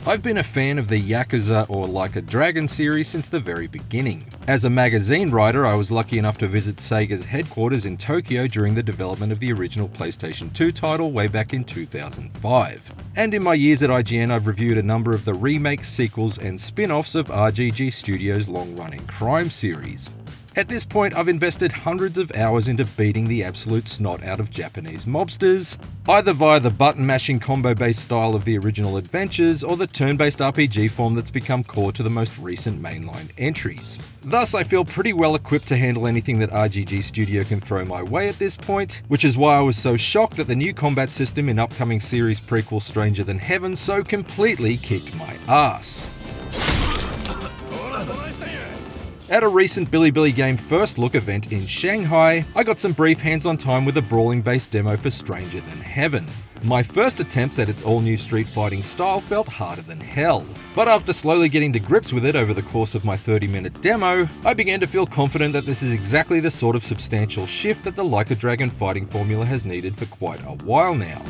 I've been a fan of the Yakuza or Like a Dragon series since the very beginning. As a magazine writer, I was lucky enough to visit Sega's headquarters in Tokyo during the development of the original PlayStation 2 title way back in 2005. And in my years at IGN, I've reviewed a number of the remakes, sequels, and spin-offs of RGG Studio's long-running crime series. At this point, I've invested hundreds of hours into beating the absolute snot out of Japanese mobsters, either via the button-mashing combo-based style of the original adventures or the turn-based RPG form that's become core to the most recent mainline entries. Thus, I feel pretty well equipped to handle anything that RGG Studio can throw my way at this point, which is why I was so shocked that the new combat system in upcoming series prequel Stranger Than Heaven so completely kicked my ass. At a recent Bilibili Game First Look event in Shanghai, I got some brief hands-on time with a brawling-based demo for Stranger Than Heaven. My first attempts at its all-new street fighting style felt harder than hell, but after slowly getting to grips with it over the course of my 30-minute demo, I began to feel confident that this is exactly the sort of substantial shift that the Like a Dragon fighting formula has needed for quite a while now.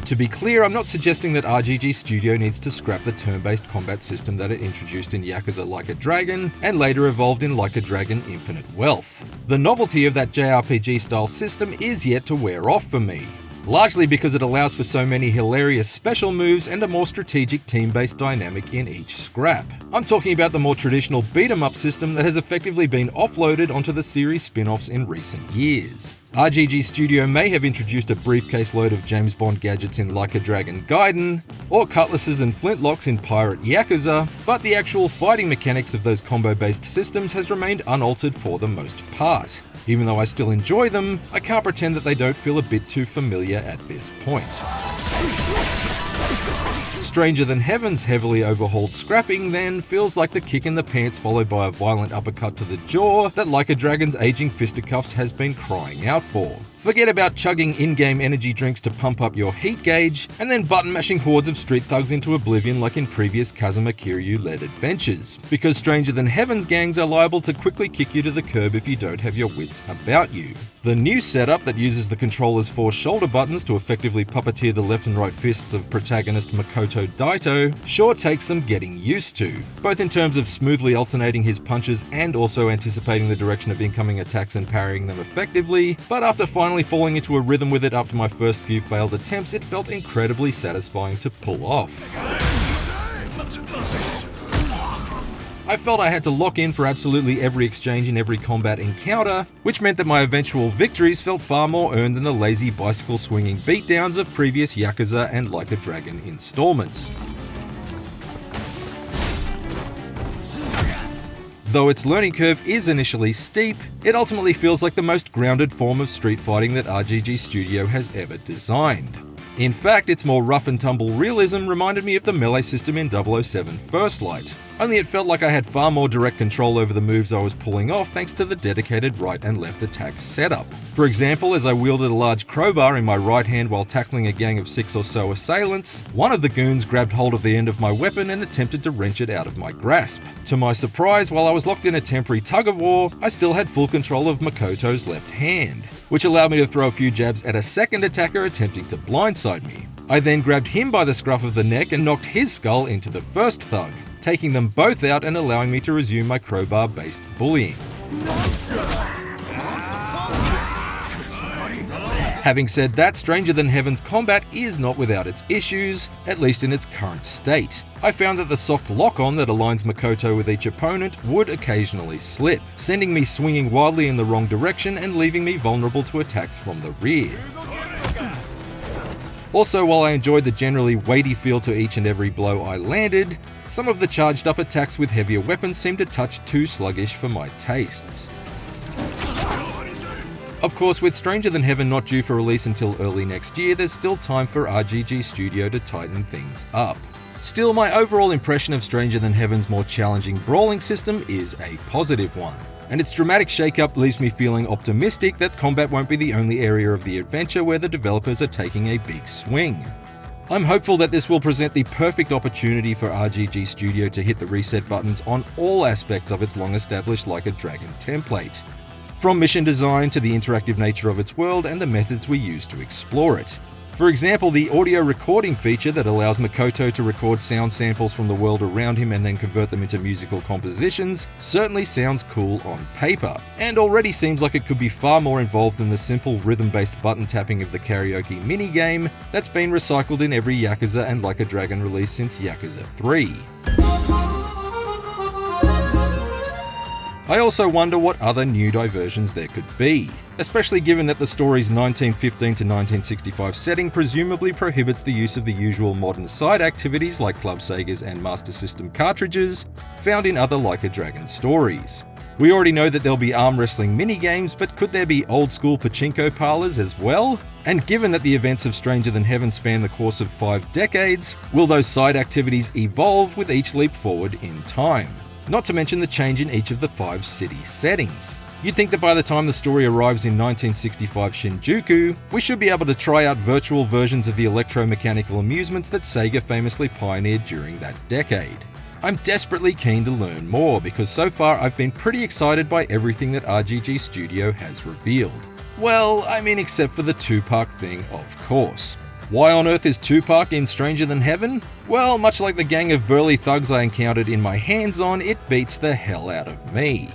To be clear, I'm not suggesting that RGG Studio needs to scrap the turn-based combat system that it introduced in Yakuza Like a Dragon and later evolved in Like a Dragon Infinite Wealth. The novelty of that JRPG-style system is yet to wear off for me, largely because it allows for so many hilarious special moves and a more strategic team-based dynamic in each scrap. I'm talking about the more traditional beat-em-up system that has effectively been offloaded onto the series spin-offs in recent years. RGG Studio may have introduced a briefcase load of James Bond gadgets in Like a Dragon Gaiden, or cutlasses and flintlocks in Pirate Yakuza, but the actual fighting mechanics of those combo-based systems has remained unaltered for the most part. Even though I still enjoy them, I can't pretend that they don't feel a bit too familiar at this point. Stranger Than Heaven's heavily overhauled scrapping then feels like the kick in the pants followed by a violent uppercut to the jaw that Like a Dragon's aging fisticuffs has been crying out for. Forget about chugging in-game energy drinks to pump up your heat gauge, and then button-mashing hordes of street thugs into oblivion like in previous Kazuma Kiryu-led adventures, because Stranger Than Heaven's gangs are liable to quickly kick you to the curb if you don't have your wits about you. The new setup that uses the controller's 4 shoulder buttons to effectively puppeteer the left and right fists of protagonist Makoto Daito sure takes some getting used to, both in terms of smoothly alternating his punches and also anticipating the direction of incoming attacks and parrying them effectively, but after finally falling into a rhythm with it after my first few failed attempts, it felt incredibly satisfying to pull off. I felt I had to lock in for absolutely every exchange in every combat encounter, which meant that my eventual victories felt far more earned than the lazy bicycle swinging beatdowns of previous Yakuza and Like a Dragon installments. Though its learning curve is initially steep, it ultimately feels like the most grounded form of street fighting that RGG Studio has ever designed. In fact, its more rough and tumble realism reminded me of the melee system in 007 First Light, only it felt like I had far more direct control over the moves I was pulling off thanks to the dedicated right and left attack setup. For example, as I wielded a large crowbar in my right hand while tackling a gang of 6 or so assailants, one of the goons grabbed hold of the end of my weapon and attempted to wrench it out of my grasp. To my surprise, while I was locked in a temporary tug-of-war, I still had full control of Makoto's left hand, which allowed me to throw a few jabs at a second attacker attempting to blindside me. I then grabbed him by the scruff of the neck and knocked his skull into the first thug, taking them both out and allowing me to resume my crowbar-based bullying. Having said that, Stranger Than Heaven's combat is not without its issues, at least in its current state. I found that the soft lock-on that aligns Makoto with each opponent would occasionally slip, sending me swinging wildly in the wrong direction and leaving me vulnerable to attacks from the rear. Also, while I enjoyed the generally weighty feel to each and every blow I landed, some of the charged up attacks with heavier weapons seemed a touch too sluggish for my tastes. Of course, with Stranger Than Heaven not due for release until early next year, there's still time for RGG Studio to tighten things up. Still, my overall impression of Stranger Than Heaven's more challenging brawling system is a positive one, and its dramatic shakeup leaves me feeling optimistic that combat won't be the only area of the adventure where the developers are taking a big swing. I'm hopeful that this will present the perfect opportunity for RGG Studio to hit the reset buttons on all aspects of its long-established Like a Dragon template. from mission design to the interactive nature of its world and the methods we use to explore it. For example, the audio recording feature that allows Makoto to record sound samples from the world around him and then convert them into musical compositions certainly sounds cool on paper, and already seems like it could be far more involved than the simple rhythm-based button tapping of the karaoke minigame that's been recycled in every Yakuza and Like a Dragon release since Yakuza 3. I also wonder what other new diversions there could be, especially given that the story's 1915 to 1965 setting presumably prohibits the use of the usual modern side activities like Club Segas and Master System cartridges found in other Like a Dragon stories. We already know that there'll be arm wrestling minigames, but could there be old-school pachinko parlors as well? And given that the events of Stranger Than Heaven span the course of 5 decades, will those side activities evolve with each leap forward in time? Not to mention the change in each of the 5 city settings. You'd think that by the time the story arrives in 1965 Shinjuku, we should be able to try out virtual versions of the electromechanical amusements that Sega famously pioneered during that decade. I'm desperately keen to learn more because so far I've been pretty excited by everything that RGG Studio has revealed. Well, I mean except for the Tupac thing, of course. Why on earth is Tupac in Stranger Than Heaven? Well, much like the gang of burly thugs I encountered in my hands-on, it beats the hell out of me.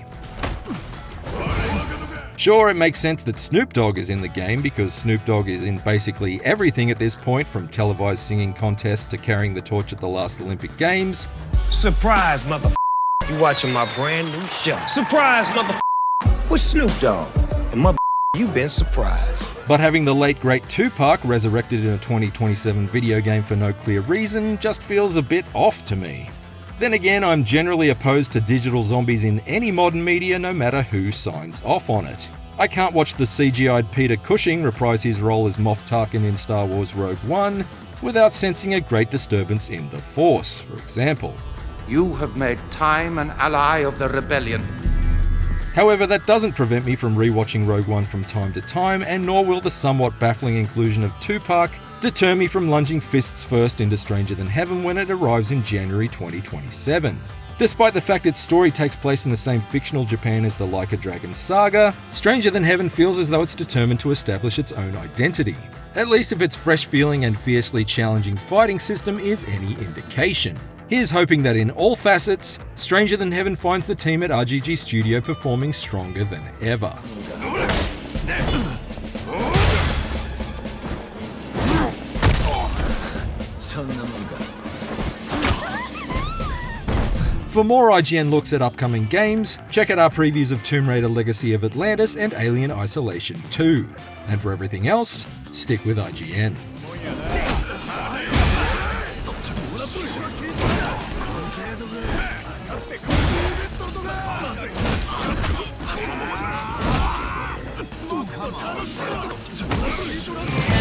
Sure, it makes sense that Snoop Dogg is in the game because Snoop Dogg is in basically everything at this point, from televised singing contests to carrying the torch at the last Olympic Games. Surprise, motherfucker. You watching my brand new show. Surprise, motherfucker. With Snoop Dogg. And motherfucker, you've been surprised. But having the late great Tupac resurrected in a 2027 video game for no clear reason just feels a bit off to me. Then again, I'm generally opposed to digital zombies in any modern media no matter who signs off on it. I can't watch the CGI'd Peter Cushing reprise his role as Moff Tarkin in Star Wars Rogue One without sensing a great disturbance in the Force, for example. You have made time an ally of the rebellion. However, that doesn't prevent me from rewatching Rogue One from time to time, and nor will the somewhat baffling inclusion of Tupac deter me from lunging fists first into Stranger Than Heaven when it arrives in January 2027. Despite the fact its story takes place in the same fictional Japan as the Like a Dragon saga, Stranger Than Heaven feels as though it's determined to establish its own identity. At least if its fresh-feeling and fiercely challenging fighting system is any indication. Here's hoping that in all facets, Stranger Than Heaven finds the team at RGG Studio performing stronger than ever. For more IGN looks at upcoming games, check out our previews of Tomb Raider Legacy of Atlantis and Alien Isolation 2. And for everything else, stick with IGN. Come on.